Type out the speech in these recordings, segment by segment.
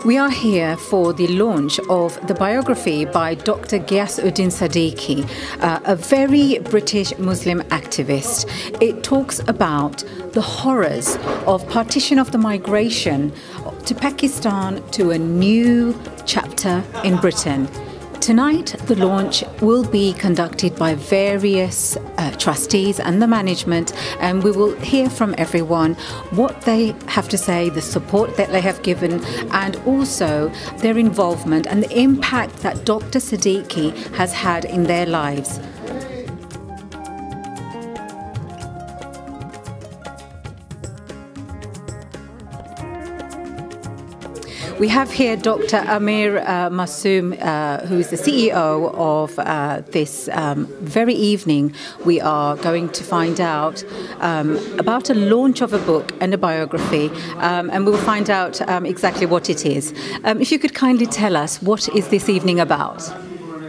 We are here for the launch of the biography by Dr Ghayasuddin Siddiqui, a very British Muslim activist. It talks about the horrors of partition of the migration to Pakistan to a new chapter in Britain. Tonight, the launch will be conducted by various trustees and the management, and we will hear from everyone what they have to say, the support that they have given, and also their involvement and the impact that Dr. Siddiqui has had in their lives. We have here Dr. Amir Masoom, who is the CEO of this very evening. We are going to find out about a launch of a book and a biography, and we will find out exactly what it is. If you could kindly tell us, what is this evening about?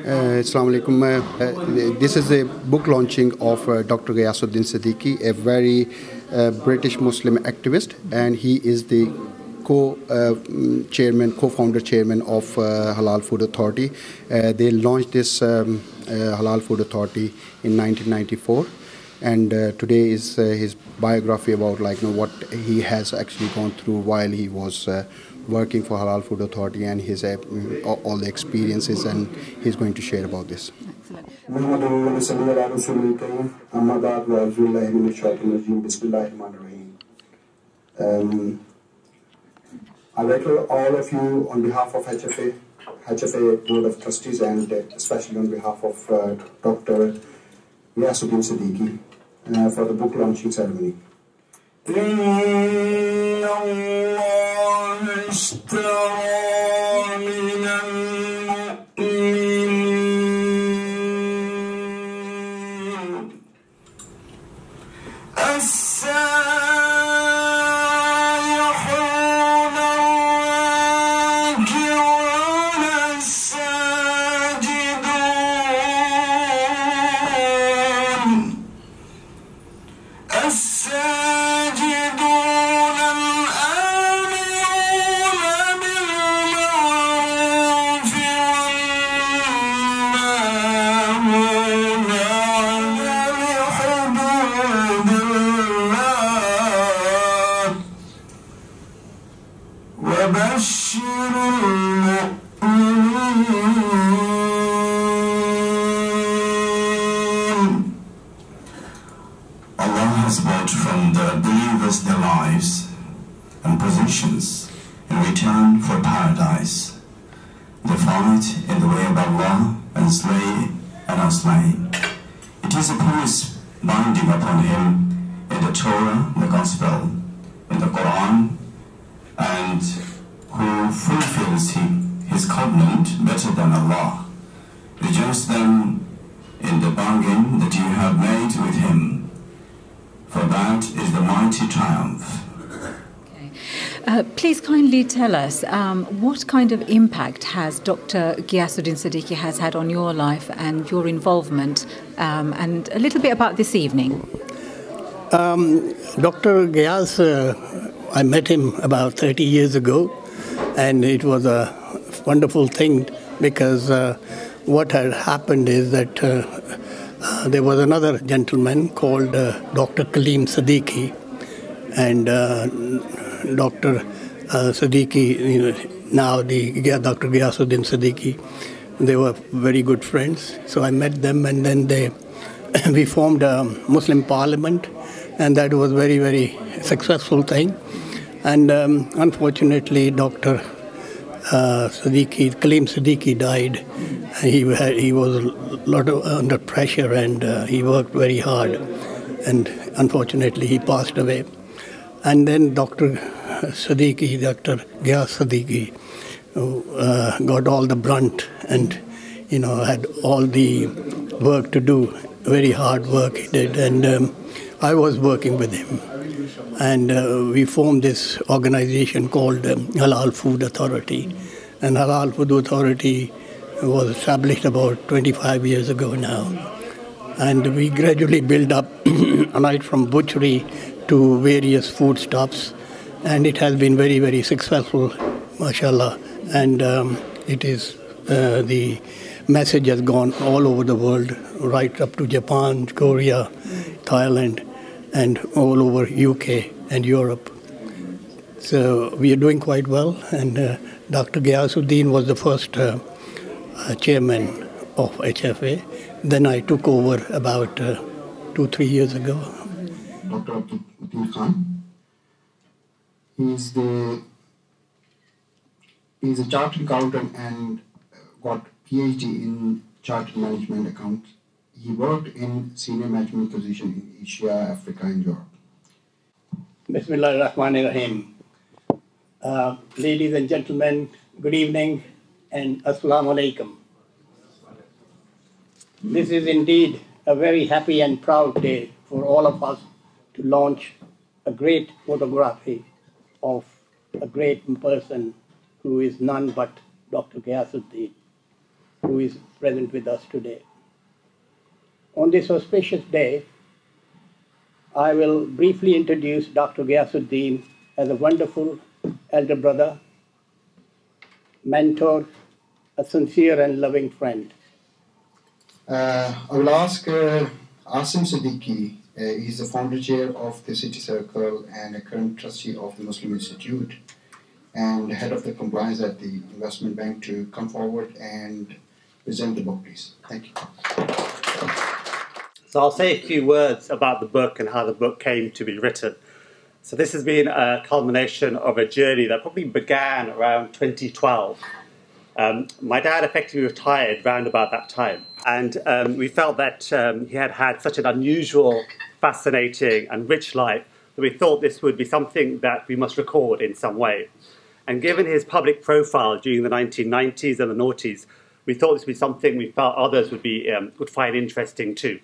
Assalamu alaikum. This is a book launching of Dr. Ghayasuddin Siddiqui, a very British Muslim activist, and he is the co-founder chairman of Halal Food Authority. They launched this Halal Food Authority in 1994, and today is his biography about what he has actually gone through while he was working for Halal Food Authority, and his all the experiences, and he's going to share about this. I welcome all of you on behalf of HFA Board of Trustees, and especially on behalf of Dr. Ghayasuddin Siddiqui for the book launching ceremony. Allah has bought from the believers their lives and positions in return for paradise. They fight in the way of Allah and slay and are slain. It is a promise binding upon him in the Torah, the Gospel, in the Quran, and who fulfills his covenant better than Allah. Rejoice then in the bargain that you have made with him, for that is the mighty triumph. Okay. Please kindly tell us what kind of impact has Dr. Ghayasuddin Siddiqui has had on your life and your involvement, and a little bit about this evening. Dr. Ghayas, I met him about 30 years ago, and it was a wonderful thing because what had happened is that there was another gentleman called Dr. Siddiqui, and Dr. Siddiqui, now Dr. Ghayasuddin Siddiqui, they were very good friends. So I met them, and then we formed a Muslim parliament, and that was very, very successful thing. And unfortunately, Dr. Siddiqui died. He was a lot under pressure, and he worked very hard, and unfortunately he passed away. And then Dr. Ghayas Siddiqui, got all the brunt, and had all the work to do. Very hard work he did, and I was working with him. And we formed this organization called Halal Food Authority. And Halal Food Authority was established about 25 years ago now. And we gradually built up right from butchery to various foodstuffs. And it has been very, very successful mashallah. And it is, the message has gone all over the world, right up to Japan, Korea, Thailand, and all over UK and Europe. So we are doing quite well, and Dr. Ghayasuddin was the first chairman of HFA. Then I took over about 2-3 years ago. Dr. Abdul Khan, he's a chartered accountant and got PhD in chartered management accounts. He worked in senior management position in Asia, Africa, and Europe. Bismillah ar-Rahman ar-Rahim. Ladies and gentlemen, good evening and Assalamu alaikum. This is indeed a very happy and proud day for all of us to launch a great photography of a great person who is none but Dr. Ghayasuddin, who is present with us today. On this auspicious day, I will briefly introduce Dr. Ghayasuddin as a wonderful elder brother, mentor, a sincere and loving friend. I will ask Asim Siddiqui. He's the founder chair of the City Circle and a current trustee of the Muslim Institute and head of the compliance at the investment bank, to come forward and present the book, please. Thank you. So I'll say a few words about the book and how the book came to be written. So this has been a culmination of a journey that probably began around 2012. My dad effectively retired round about that time, and we felt that he had had such an unusual, fascinating and rich life that we thought this would be something that we must record in some way. And given his public profile during the 1990s and the noughties, we thought this would be something we felt others would find interesting too.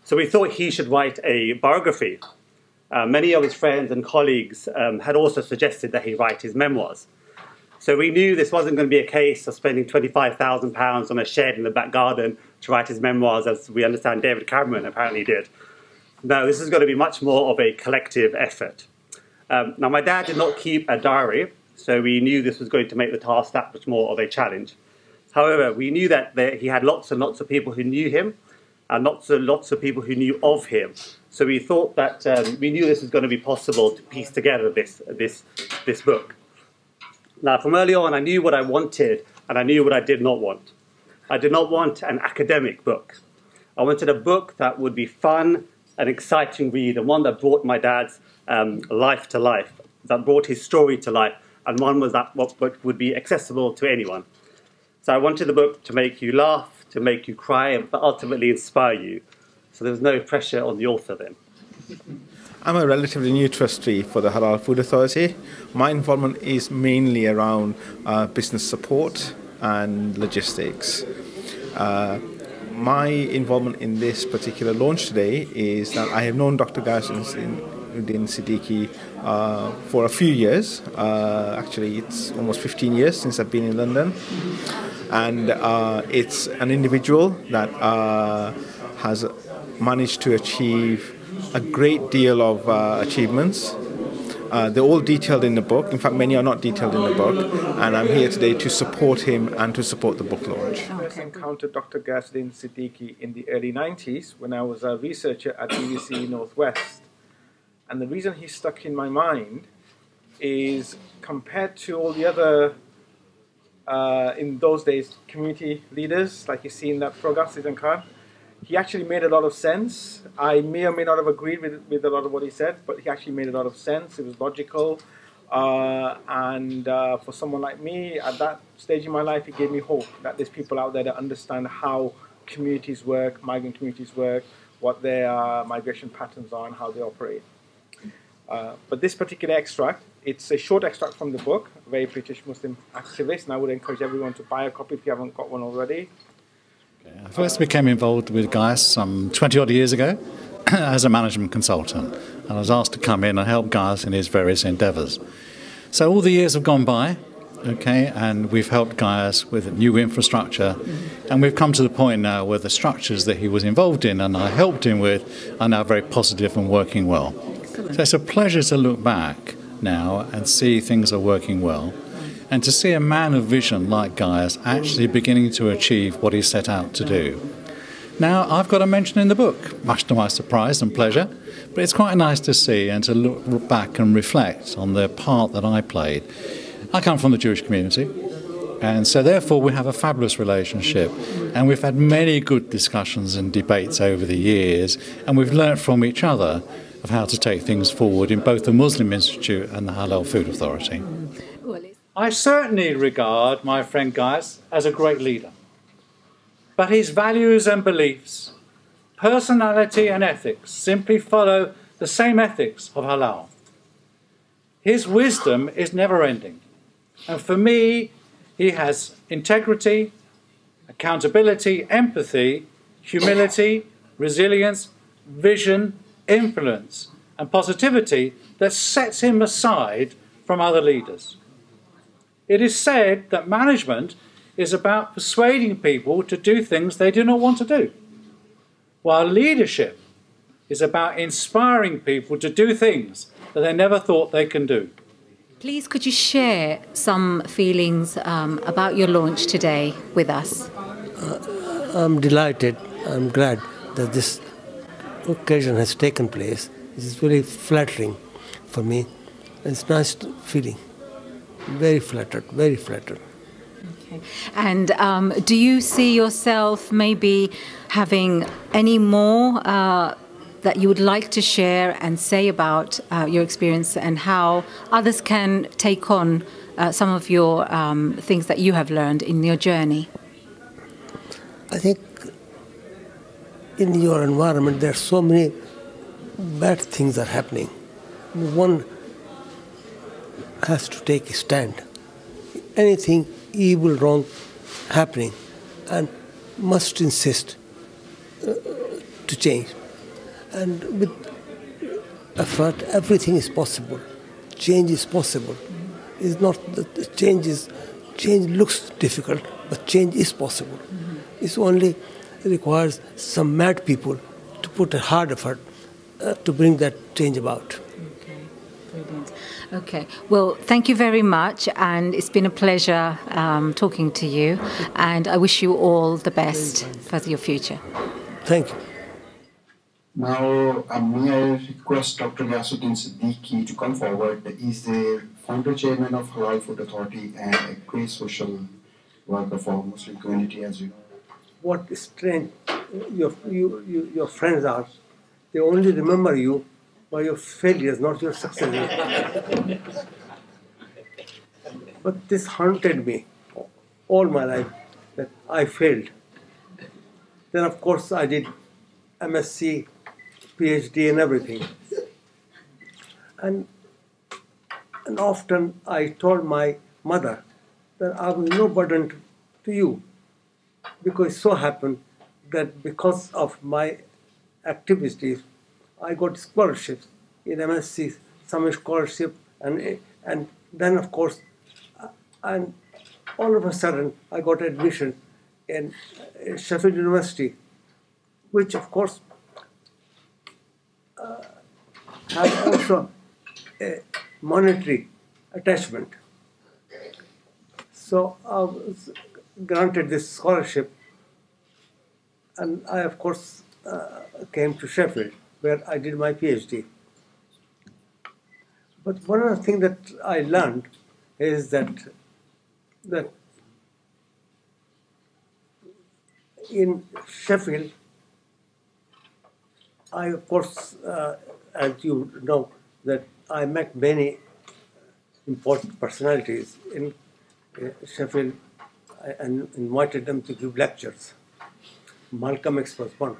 So we thought he should write a biography. Many of his friends and colleagues had also suggested that he write his memoirs. So we knew this wasn't going to be a case of spending £25,000 on a shed in the back garden to write his memoirs, as we understand David Cameron apparently did. No, this is going to be much more of a collective effort. Now, my dad did not keep a diary, so we knew this was going to make the task that much more of a challenge. However, we knew that he had lots and lots of people who knew him, and lots of people who knew of him. So we thought that we knew this was going to be possible to piece together this book. Now, from early on, I knew what I wanted, and I knew what I did not want. I did not want an academic book. I wanted a book that would be fun, an exciting read, and one that brought my dad's life to life, that brought his story to life, and one was that what would be accessible to anyone. So I wanted the book to make you laugh, to make you cry, but ultimately inspire you. So there was no pressure on the author then. I'm a relatively new trustee for the Halal Food Authority. My involvement is mainly around business support and logistics. My involvement in this particular launch today is that I have known Dr. Ghayasuddin Siddiqui for a few years. Actually, it's almost 15 years since I've been in London. And it's an individual that has managed to achieve a great deal of achievements. They're all detailed in the book. In fact, many are not detailed in the book. And I'm here today to support him and to support the book launch. I first encountered Dr. Ghayasuddin Siddiqui in the early 90s when I was a researcher at BBC Northwest. And the reason he stuck in my mind is, compared to all the other, in those days, community leaders, like you see in that program, Susan Khan, he actually made a lot of sense. I may or may not have agreed with a lot of what he said, but he actually made a lot of sense. It was logical. And for someone like me, at that stage in my life, it gave me hope that there's people out there that understand how communities work, migrant communities work, what their migration patterns are and how they operate. But this particular extract, it's a short extract from the book, a very British Muslim activist, and I would encourage everyone to buy a copy if you haven't got one already. I first became involved with Gayas some 20-odd years ago as a management consultant, and I was asked to come in and help Gayas in his various endeavours. So all the years have gone by, okay, and we've helped Gayas with new infrastructure, and we've come to the point now where the structures that he was involved in and I helped him with are now very positive and working well. So it's a pleasure to look back now and see things are working well. and to see a man of vision like Gayas actually beginning to achieve what he set out to do. Now, I've got a mention in the book, much to my surprise and pleasure, but it's quite nice to see and to look back and reflect on the part that I played. I come from the Jewish community, and so therefore we have a fabulous relationship, and we've had many good discussions and debates over the years, and we've learnt from each other of how to take things forward in both the Muslim Institute and the Halal Food Authority. I certainly regard my friend Gayas as a great leader, but his values and beliefs, personality and ethics simply follow the same ethics of halal. His wisdom is never-ending, and for me, he has integrity, accountability, empathy, humility, resilience, vision, influence, and positivity that sets him aside from other leaders. It is said that management is about persuading people to do things they do not want to do, while leadership is about inspiring people to do things that they never thought they can do. Please, could you share some feelings about your launch today with us? I'm delighted, I'm glad that this occasion has taken place. This is very flattering for me. It's nice feeling. Very flattered, very flattered. Okay. And do you see yourself maybe having any more that you would like to share and say about your experience and how others can take on some of your things that you have learned in your journey? I think in your environment there are so many bad things are happening. One has to take a stand. Anything evil, wrong happening, and must insist to change. And with effort, everything is possible. Change is possible. It's not that change looks difficult, but change is possible. It only requires some mad people to put a hard effort to bring that change about. Okay, brilliant. Okay, well, thank you very much, and it's been a pleasure talking to you, and I wish you all the best for your future. Thank you. Now, may I request Dr. Ghayasuddin Siddiqui to come forward. He's the founder chairman of Halal Food Authority and a great social worker for Muslim community, as you know. What strange your friends are. They only remember you by your failures, not your successes. But this haunted me all my life, that I failed. Then, of course, I did MSc, PhD and everything. And often I told my mother that I was no burden to you, because it so happened that because of my activities, I got scholarships in MSc, summer scholarship, and then of course, and all of a sudden I got admission in Sheffield University, which of course has also a monetary attachment. So I was granted this scholarship, and I of course came to Sheffield, where I did my PhD. But one of the things that I learned is that in Sheffield, I of course, as you know, that I met many important personalities in Sheffield and invited them to give lectures. Malcolm X was one.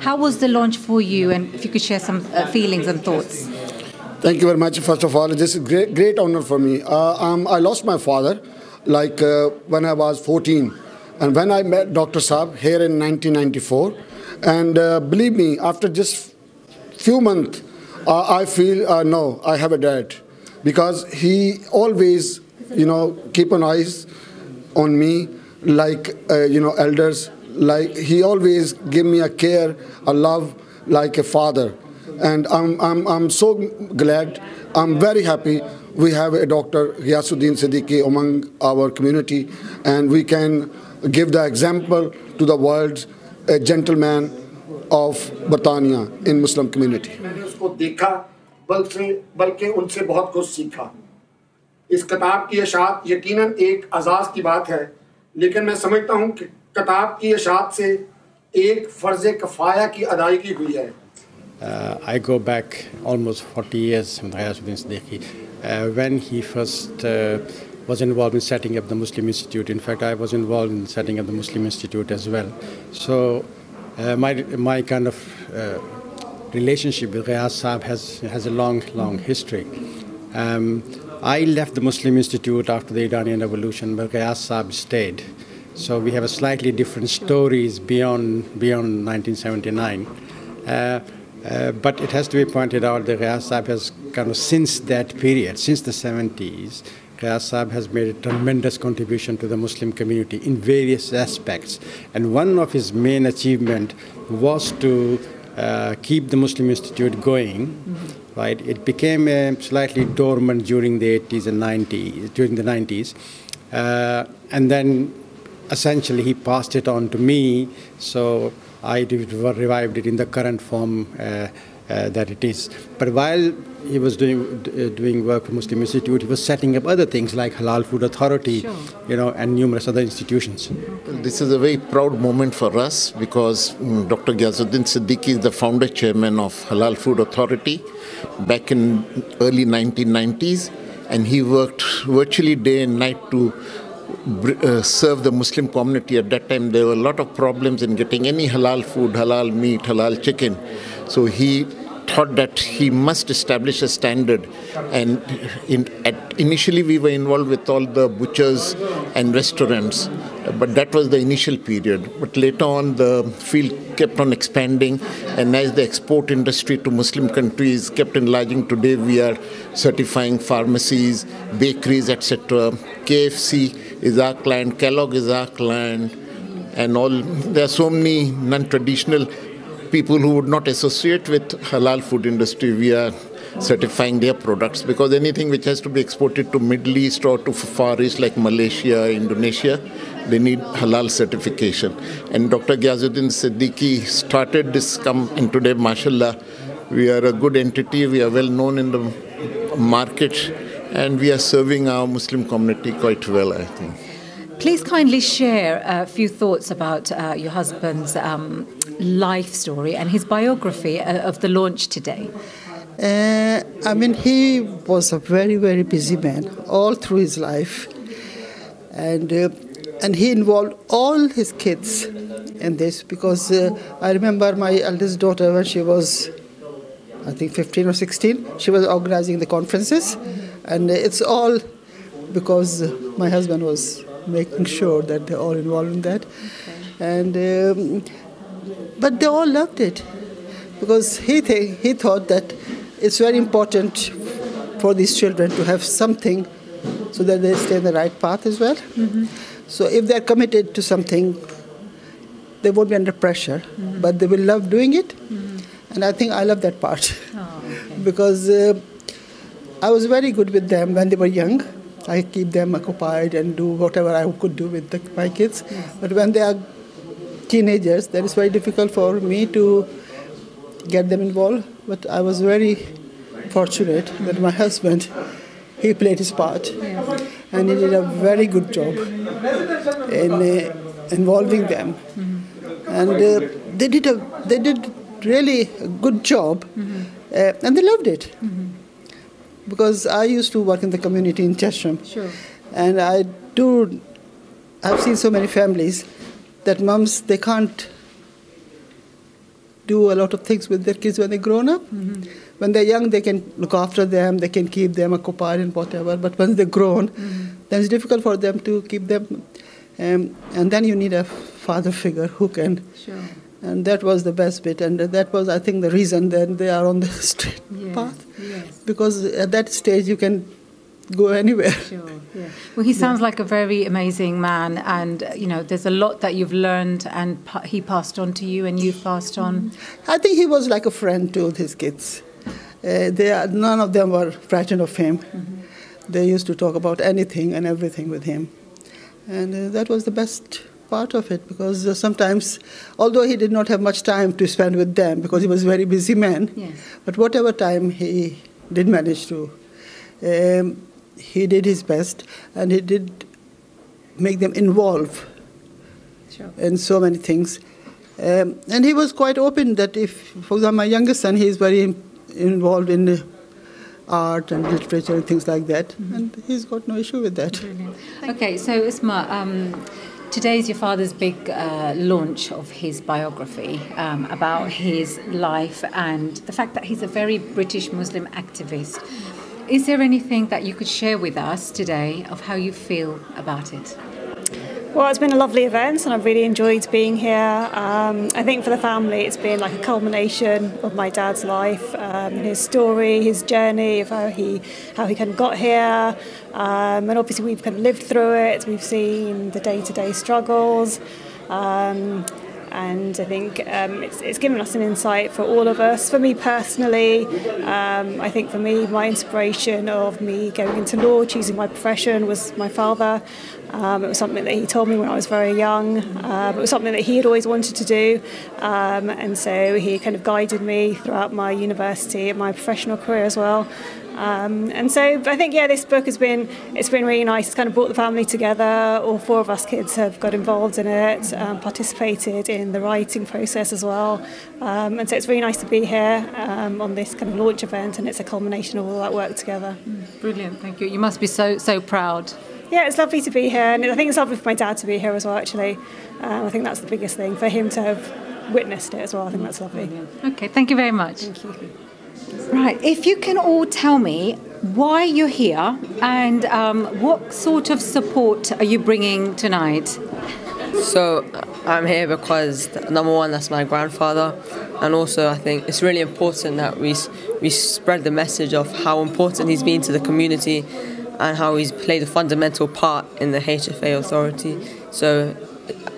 How was the launch for you, and if you could share some feelings and thoughts? Thank you very much. First of all, this is a great honor for me. I lost my father when I was 14, and when I met Dr. Saab here in 1994, and believe me, after just few months, I feel no, I have a dad, because he always, keep an eyes on me, like elders. Like he always give me a care, a love, like a father. And I'm so glad. I'm very happy we have a Dr. Ghayasuddin Siddiqui among our community, and we can give the example to the world, a gentleman of Batania in Muslim community. मैंने उसको देखा बल्कि उनसे बहुत कुछ सीखा. इस किताब की इशाअत यकीनन एक अजाज़ की बात है, लेकिन मैं समझता हूँ कि किताब की इशाअत से एक फ़र्ज़ किफ़ाया की अदायगी हुई है. I go back almost 40 years with Ghayasuddin Siddiqui. When he first was involved in setting up the Muslim Institute. In fact, I was involved in setting up the Muslim Institute as well. So my kind of relationship with Ghayas Sahab has a long history. I left the Muslim Institute after the Iranian Revolution, but Ghayas Sahab stayed. So we have a slightly different stories beyond 1979. But it has to be pointed out that Ghayas Sahab has kind of, since that period, since the 70s, Ghayas Sahab has made a tremendous contribution to the Muslim community in various aspects. And one of his main achievements was to keep the Muslim Institute going. Right? It became slightly dormant during the 80s and 90s, during the 90s. And then essentially he passed it on to me, so I revived it in the current form that it is. But while he was doing work for Muslim Institute, he was setting up other things like Halal Food Authority, sure, and numerous other institutions. This is a very proud moment for us because Dr. Ghayasuddin Siddiqui is the founder chairman of Halal Food Authority back in early 1990s, and he worked virtually day and night to serve the Muslim community. At that time, there were a lot of problems in getting any halal food, halal meat, halal chicken. So he thought that he must establish a standard. And initially, we were involved with all the butchers and restaurants. But that was the initial period. But later on, the field kept on expanding. And as the export industry to Muslim countries kept enlarging, today we are certifying pharmacies, bakeries, etc. KFC is our client, Kellogg is our client, and all. There are so many non-traditional people who would not associate with halal food industry. We are certifying their products because anything which has to be exported to Middle East or to Far East like Malaysia, Indonesia, they need halal certification. And Dr. Ghayasuddin Siddiqui started this and today, mashallah, we are a good entity, we are well known in the market, and we are serving our Muslim community quite well, I think. Please kindly share a few thoughts about your husband's life story and his biography of the launch today. He was a very, very busy man all through his life. And he involved all his kids in this because I remember my eldest daughter when she was, I think, 15 or 16, she was organizing the conferences. And it's all because my husband was making sure that they're all involved in that. And but they all loved it because he thought that it's very important for these children to have something so that they stay on the right path as well. So if they're committed to something, they won't be under pressure, but they will love doing it. And I think I love that part because I was very good with them when they were young. I keep them occupied and do whatever I could do with my kids. But when they are teenagers, then it's very difficult for me to get them involved. But I was very fortunate that my husband, he played his part. And he did a very good job in involving them. And they did really a good job. And they loved it. Because I used to work in the community in Cheshire. Sure. And I've seen so many families that moms, they can't do a lot of things with their kids when they're grown up. When they're young, they can look after them, they can keep them occupied and whatever. But when they're grown, then it's difficult for them to keep them. And then you need a father figure who can. Sure. And that was the best bit. And that was, I think, the reason that they are on the straight path. Yes. Because at that stage, you can go anywhere. Sure, yeah. Well, he sounds like a very amazing man, and there's a lot that you've learned, and he passed on to you, and you've passed on. I think he was like a friend to his kids. None of them were frightened of him. They used to talk about anything and everything with him, and that was the best part of it, because sometimes, although he did not have much time to spend with them because he was a very busy man, but whatever time he did manage to, he did his best, and he did make them involved in so many things. And he was quite open that if, for example, my youngest son, he is very involved in art and literature and things like that, and he's got no issue with that. Brilliant. Okay, so Isma, today is your father's big launch of his biography about his life and the fact that he's a very British Muslim activist. Is there anything that you could share with us today of how you feel about it? Well, it's been a lovely event and I've really enjoyed being here. I think for the family it's been like a culmination of my dad's life, his story, his journey of how he kind of got here. And obviously we've kind of lived through it, we've seen the day-to-day struggles. And I think it's given us an insight for all of us. For me personally, I think for me, my inspiration of me going into law, choosing my profession, was my father. It was something that he told me when I was very young. It was something that he had always wanted to do. And so he kind of guided me throughout my university and my professional career as well. And so I think, this book it's been really nice. It's kind of brought the family together. All four of us kids have got involved in it, participated in the writing process as well. And so it's really nice to be here on this kind of launch event, and it's a culmination of all that work together. Brilliant, thank you. You must be so proud. Yeah, it's lovely to be here, and I think it's lovely for my dad to be here as well, actually. I think that's the biggest thing, for him to have witnessed it as well. I think that's lovely. Okay, thank you very much. Thank you. Right, if you can all tell me why you're here and what sort of support are you bringing tonight? So I'm here because, number one, that's my grandfather, and also I think it's really important that we spread the message of how important he's been to the community and how he's played a fundamental part in the HFA authority. So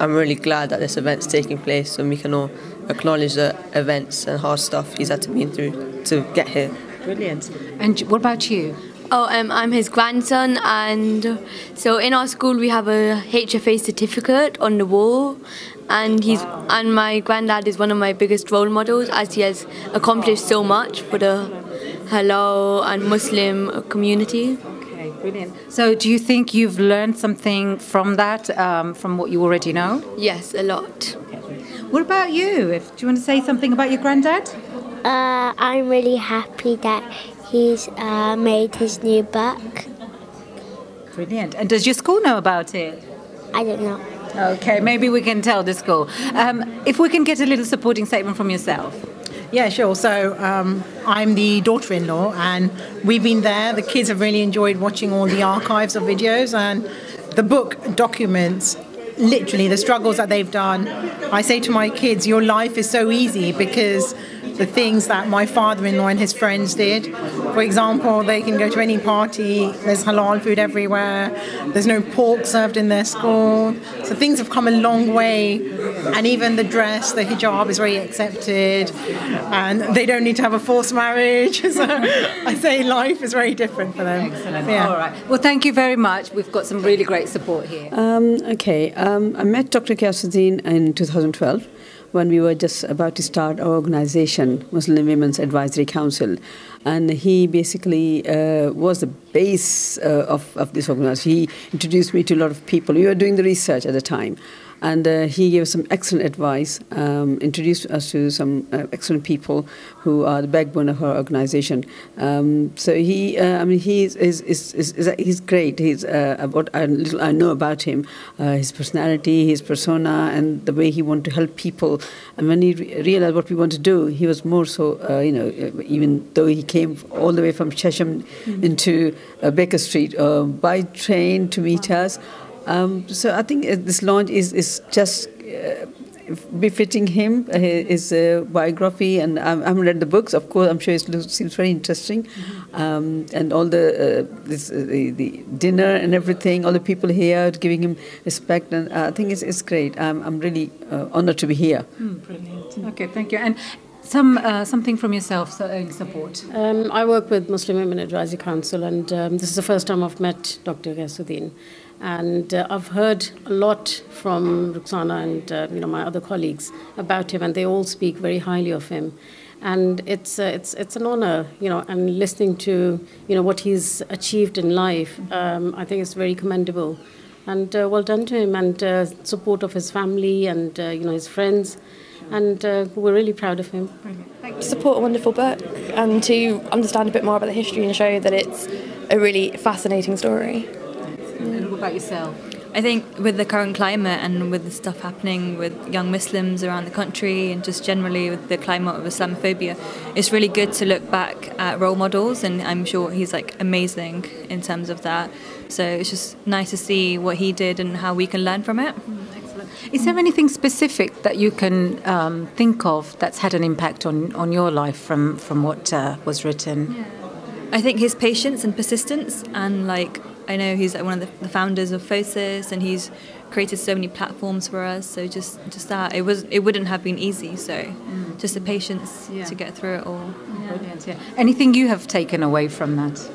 I'm really glad that this event's taking place and we can all acknowledge the events and hard stuff he's had to be through to get here. Brilliant. And what about you? Oh, I'm his grandson, and so in our school we have a HFA certificate on the wall, and and my granddad is one of my biggest role models, as he has accomplished so much for the halal and Muslim community. Okay, brilliant. So do you think you've learned something from that, from what you already know? Yes, a lot. Okay. What about you? Do you want to say something about your granddad? I'm really happy that he's made his new book. Brilliant. And does your school know about it? I don't know. Okay, maybe we can tell the school. If we can get a little supporting statement from yourself. Yeah, sure. So I'm the daughter-in-law, and we've been there. The kids have really enjoyed watching all the archives of videos, and the book documents literally the struggles that they've done. I say to my kids, your life is so easy because the things that my father-in-law and his friends did. For example, they can go to any party, there's halal food everywhere, there's no pork served in their school. So things have come a long way, and even the dress, the hijab is very accepted, and they don't need to have a forced marriage. So I say life is very different for them. Excellent. Yeah. All right. Well, thank you very much. We've got some really great support here. I met Dr. Ghayasuddin in 2012 when we were just about to start our organization, Muslim Women's Advisory Council. And he basically was the base of this organization. He introduced me to a lot of people. We were doing the research at the time. And he gave some excellent advice, introduced us to some excellent people who are the backbone of our organization. So he, he's great. He's what I know about him, his personality, his persona, and the way he wanted to help people. And when he realized what we want to do, he was more so, even though he came all the way from Chesham into Baker Street by train to meet us. So I think this launch is just befitting him, his biography, and I haven't read the books. Of course, I'm sure it seems very interesting, and all the dinner and everything, all the people here giving him respect, and I think it's great. I'm really honoured to be here. Brilliant. Okay, thank you. And something from yourself in support. I work with Muslim Women Advisory Council, and this is the first time I've met Dr. Ghayasuddin. And I've heard a lot from Ruxana and my other colleagues about him, and they all speak very highly of him. And it's an honor, and listening to what he's achieved in life. I think it's very commendable, and well done to him, and support of his family and his friends. And we're really proud of him. To support a wonderful book and to understand a bit more about the history and show that it's a really fascinating story. And what about yourself? I think with the current climate and with the stuff happening with young Muslims around the country and just generally with the climate of Islamophobia, it's really good to look back at role models, and I'm sure he's amazing in terms of that. So it's just nice to see what he did and how we can learn from it. Excellent. Is there anything specific that you can think of that's had an impact on your life from what was written? Yeah. I think his patience and persistence, and I know he's one of the founders of FOSIS, and he's created so many platforms for us. So just that it wouldn't have been easy. So just the patience to get through it all. Brilliant. Yeah. Anything you have taken away from that?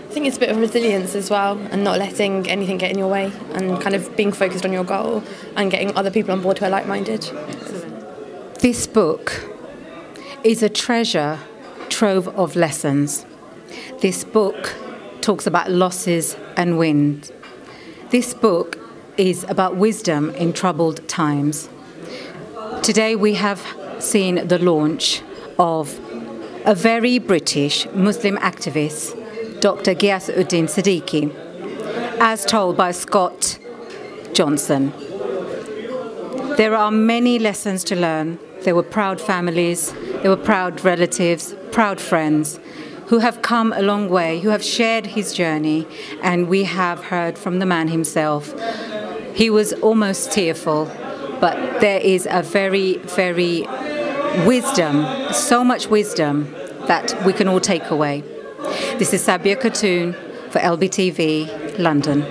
I think it's a bit of resilience as well, and not letting anything get in your way, and kind of being focused on your goal and getting other people on board who are like-minded. This book is a treasure trove of lessons. This book talks about losses and wins. This book is about wisdom in troubled times. Today we have seen the launch of a very British Muslim activist, Dr. Ghayasuddin Siddiqui, as told by Scott Johnson. There are many lessons to learn. There were proud families, there were proud relatives, proud friends, who have come a long way, who have shared his journey, and we have heard from the man himself. He was almost tearful, but there is a very, very wisdom, so much wisdom that we can all take away. This is Sabia Khatun for LBTV, London.